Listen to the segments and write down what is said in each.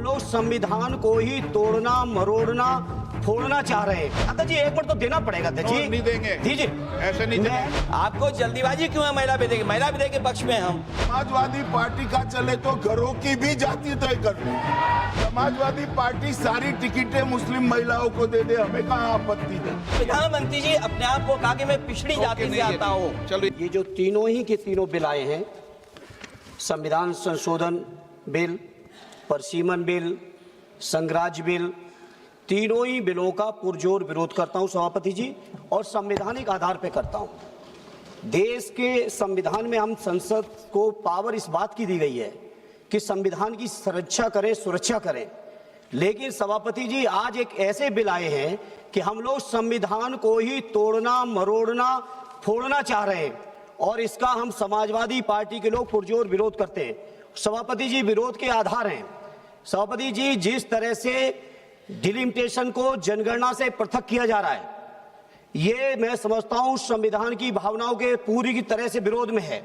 लोग संविधान को ही तोड़ना, मरोड़ना, फोड़ना चाह रहे हैं। अध्यक्ष जी, एक मिनट तो देना पड़ेगा अध्यक्ष जी। नहीं देंगे, दीजिए। ऐसे नहीं देंगे। आपको जल्दीबाजी क्यों है महिला विधेयक? महिला विधेयक के पक्ष में हम। समाजवादी पार्टी का चले तो घरों की भी जाति तय कर ले। समाजवादी पार्टी सारी टिकटें मुस्लिम महिलाओं को दे दे, हमें कहाँ आपत्ति है। प्रधानमंत्री जी अपने आप को कहा कि मैं पिछड़ी जाति से आता हूँ। चलो, ये जो तीनों ही के तीनों बिल आए हैं, संविधान संशोधन बिल, परसीमन बिल, संघराज्य बिल, तीनों ही बिलों का पुरजोर विरोध करता हूं सभापति जी, और संवैधानिक आधार पर करता हूं। देश के संविधान में हम संसद को पावर इस बात की दी गई है कि संविधान की संरक्षा करें, सुरक्षा करें, लेकिन सभापति जी आज एक ऐसे बिल आए हैं कि हम लोग संविधान को ही तोड़ना, मरोड़ना, फोड़ना चाह रहे हैं, और इसका हम समाजवादी पार्टी के लोग पुरजोर विरोध करते हैं। सभापति जी, विरोध के आधार हैं सभापति जी, जिस तरह से डिलिमिटेशन को जनगणना से पृथक किया जा रहा है, ये मैं समझता हूं संविधान की भावनाओं के पूरी की तरह से विरोध में है।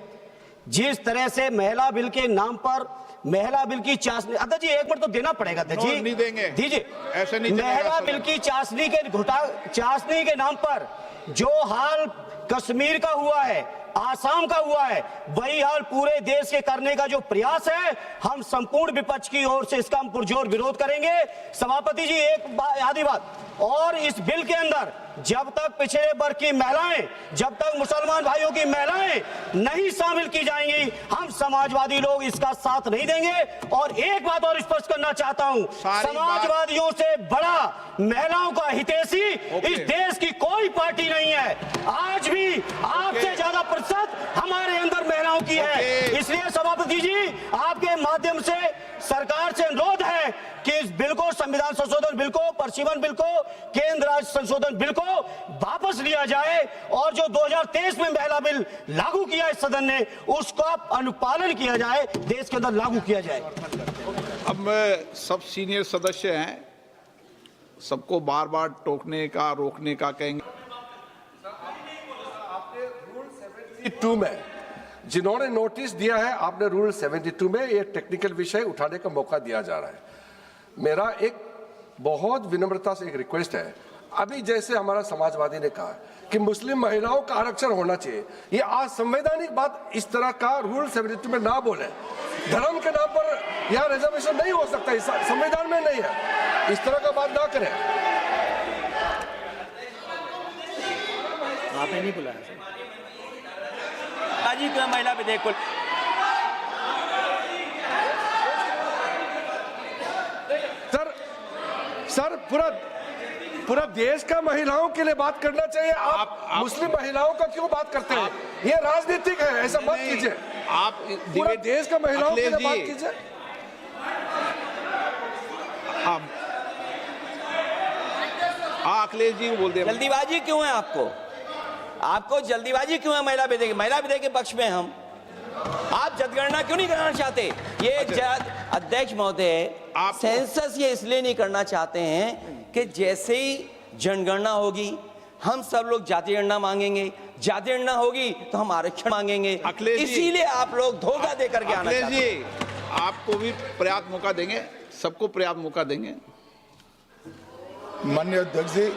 जिस तरह से महिला बिल के नाम पर महिला बिल की चाशनी, अध्यक्ष जी एक मिनट तो देना पड़ेगा अध्यक्ष जी। नहीं देंगे, दीजिए। ऐसे नहीं। महिला बिल की चाशनी के नाम पर जो हाल कश्मीर का हुआ है, आसाम का हुआ है, वही हाल पूरे देश के करने का जो प्रयास है, हम संपूर्ण विपक्ष की ओर से इसका हम पुरजोर विरोध करेंगे। सभापति जी एक आधी बात और, इस बिल के अंदर जब तक पिछड़े वर्ग की महिलाएं, जब तक मुसलमान भाइयों की महिलाएं नहीं शामिल की जाएंगी, हम समाजवादी लोग इसका साथ नहीं देंगे। और एक बात और स्पष्ट करना चाहता हूं, समाजवादियों से बड़ा महिलाओं का हितैषी इस देश की कोई पार्टी नहीं है। आज भी आपसे ज्यादा प्रतिशत हमारे अंदर महिलाओं की है। इसलिए सभापति जी आपके माध्यम से सरकार से अनुरोध है कि इस बिल को, संविधान संशोधन बिल को, परसीमन बिल को, केंद्र राज्य संशोधन बिल को वापस लिया जाए, और जो 2023 में महिला बिल लागू किया इस सदन ने, उसका अनुपालन किया जाए, देश के अंदर लागू किया जाए। अब सब सीनियर सदस्य हैं, सबको बार बार टोकने का, रोकने का कहेंगे। 72 में जिन्होंने नोटिस दिया है, आपने रूल 72 में ये टेक्निकल विषय उठाने का मौका दिया जा रहा है। मेरा एक बहुत विनम्रता से एक रिक्वेस्ट है, अभी जैसे हमारा समाजवादी ने कहा कि मुस्लिम महिलाओं का आरक्षण होना चाहिए, ये आज संवैधानिक बात इस तरह का रूल 72 में ना बोले। धर्म के नाम पर यहाँ रिजर्वेशन नहीं हो सकता, संविधान में नहीं है, इस तरह का बात ना करें। आपने नहीं बुलाया जी क्यों महिला विधेयक को? सर पूरा देश का महिलाओं के लिए बात करना चाहिए। आप मुस्लिम महिलाओं का क्यों बात करते हैं? ये राजनीतिक है, ऐसा मत कीजिए। आप पूरा देश का महिलाओं के लिए बात कीजिए। हाँ, अखिलेश जी बोल दे। जल्दीबाजी क्यों है आपको? आपको जल्दीबाजी क्यों है महिला विधेयक? महिला विधेयक के पक्ष में हम। आप जनगणना क्यों नहीं कराना चाहते? ये अध्यक्ष महोदय, आप सेंसस ये इसलिए नहीं करना चाहते हैं कि जैसे ही जनगणना होगी हम सब लोग जाति गणना मांगेंगे, जाति गणना होगी तो हम आरक्षण मांगेंगे, इसीलिए आप लोग धोखा दे करके आना चाहते हैं। जी आपको भी पर्याप्त मौका देंगे, सबको पर्याप्त मौका देंगे। माननीय अध्यक्ष जी,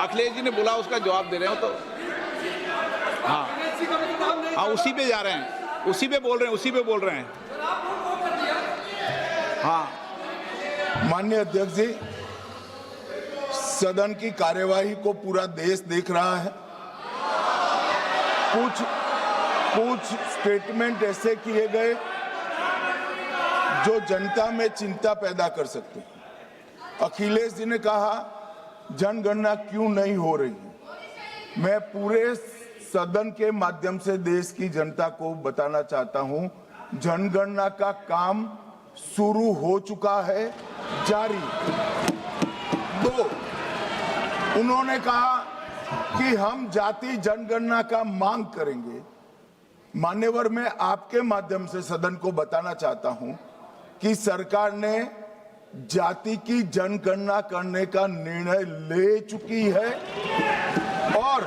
अखिलेश जी ने बोला, उसका जवाब दे रहे हो तो। हाँ, उसी पे जा रहे हैं, उसी पे बोल रहे हैं। हाँ, माननीय अध्यक्ष जी, सदन की कार्यवाही को पूरा देश देख रहा है। कुछ स्टेटमेंट ऐसे किए गए जो जनता में चिंता पैदा कर सकते हैं। अखिलेश जी ने कहा जनगणना क्यों नहीं हो रही है। मैं पूरे सदन के माध्यम से देश की जनता को बताना चाहता हूं, जनगणना का काम शुरू हो चुका है, जारी। 2, उन्होंने कहा कि हम जाति जनगणना का मांग करेंगे। मान्यवर, मैं आपके माध्यम से सदन को बताना चाहता हूं कि सरकार ने जाति की जनगणना करने का निर्णय ले चुकी है और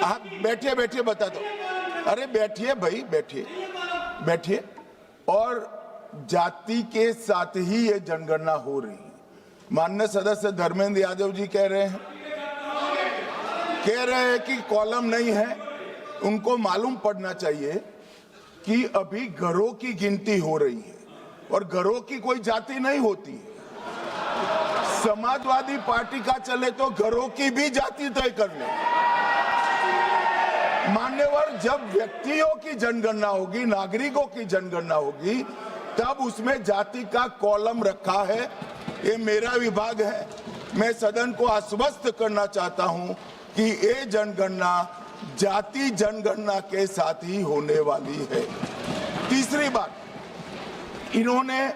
आप बैठिए बैठिए बताता हूं। अरे बैठिए भाई, बैठिए बैठिए। और जाति के साथ ही ये जनगणना हो रही है। माननीय सदस्य धर्मेंद्र यादव जी कह रहे हैं कि कॉलम नहीं है। उनको मालूम पड़ना चाहिए कि अभी घरों की गिनती हो रही है और घरों की कोई जाति नहीं होती है। समाजवादी पार्टी का चले तो घरों की भी जाति तय कर ले। मान्यवर, जब व्यक्तियों की जनगणना होगी, नागरिकों की जनगणना होगी, तब उसमें जाति का कॉलम रखा है। ये मेरा विभाग है। मैं सदन को आश्वस्त करना चाहता हूं कि ये जनगणना जाति जनगणना के साथ ही होने वाली है। तीसरी बात, इन्होंने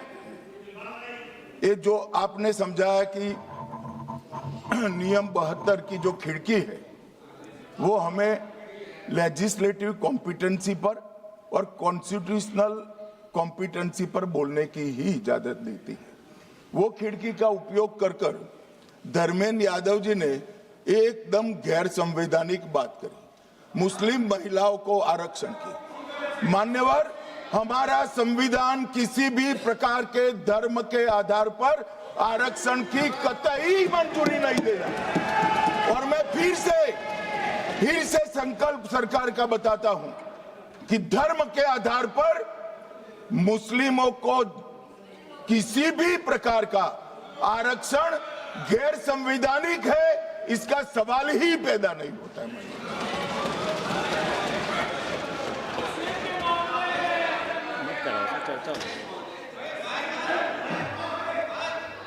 ये जो आपने समझाया कि नियम 72 की जो खिड़की है वो हमें लेजिस्लेटिव कॉम्पिटेंसी पर और कॉन्स्टिट्यूशनल कॉम्पिटेंसी पर बोलने की ही इजाजत देती है। वो खिड़की का उपयोग कर धर्मेंद्र यादव जी ने एकदम गैर संवैधानिक बात करी, मुस्लिम महिलाओं को आरक्षण की। मान्यवर, हमारा संविधान किसी भी प्रकार के धर्म के आधार पर आरक्षण की कतई मंजूरी नहीं दे रहा। और मैं फिर से संकल्प सरकार का बताता हूं कि धर्म के आधार पर मुस्लिमों को किसी भी प्रकार का आरक्षण गैर संवैधानिक है, इसका सवाल ही पैदा नहीं होता है।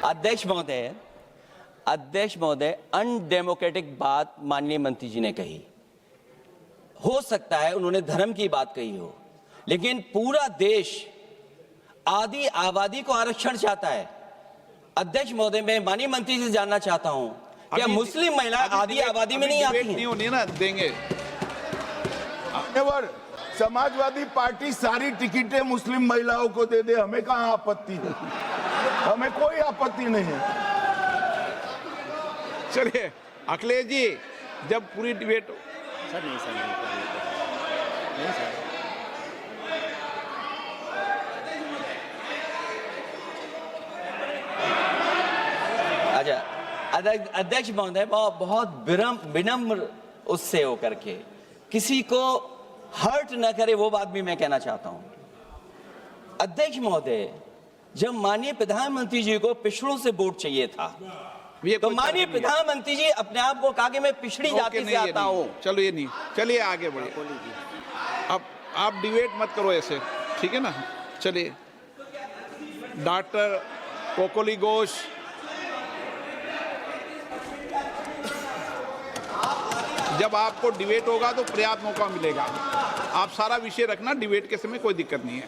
अध्यक्ष महोदय, अनडेमोक्रेटिक बात माननीय मंत्री जी ने कही। हो सकता है उन्होंने धर्म की बात कही हो, लेकिन पूरा देश आदि आबादी को आरक्षण चाहता है। अध्यक्ष महोदय, मैं माननीय मंत्री से जानना चाहता हूं क्या मुस्लिम महिला आदि आबादी में नहीं आती हैं? नहीं होनी ना, देंगे। समाजवादी पार्टी सारी टिकटें मुस्लिम महिलाओं को दे दे, हमें कहां आपत्ति है? हमें कोई आपत्ति नहीं है। चलिए अखिलेश जी, जब पूरी डिबेट सर नहीं सर। अच्छा, अध्यक्ष महोदय, बहुत विनम्र उससे होकर के किसी को हर्ट न करे वो बात भी मैं कहना चाहता हूं। अध्यक्ष महोदय, जब माननीय प्रधानमंत्री जी को पिछड़ों से वोट चाहिए था तो माननीय प्रधानमंत्री जी अपने आप को कहा कि मैं पिछड़ी जाति से आता हूं। चलो ये नहीं, चलिए आगे बढ़िए। अब आप डिबेट मत करो ऐसे, ठीक है ना? चलिए डॉक्टर कोकोली घोष, जब आपको डिबेट होगा तो पर्याप्त मौका मिलेगा। आप सारा विषय रखना, डिबेट के समय कोई दिक्कत नहीं है।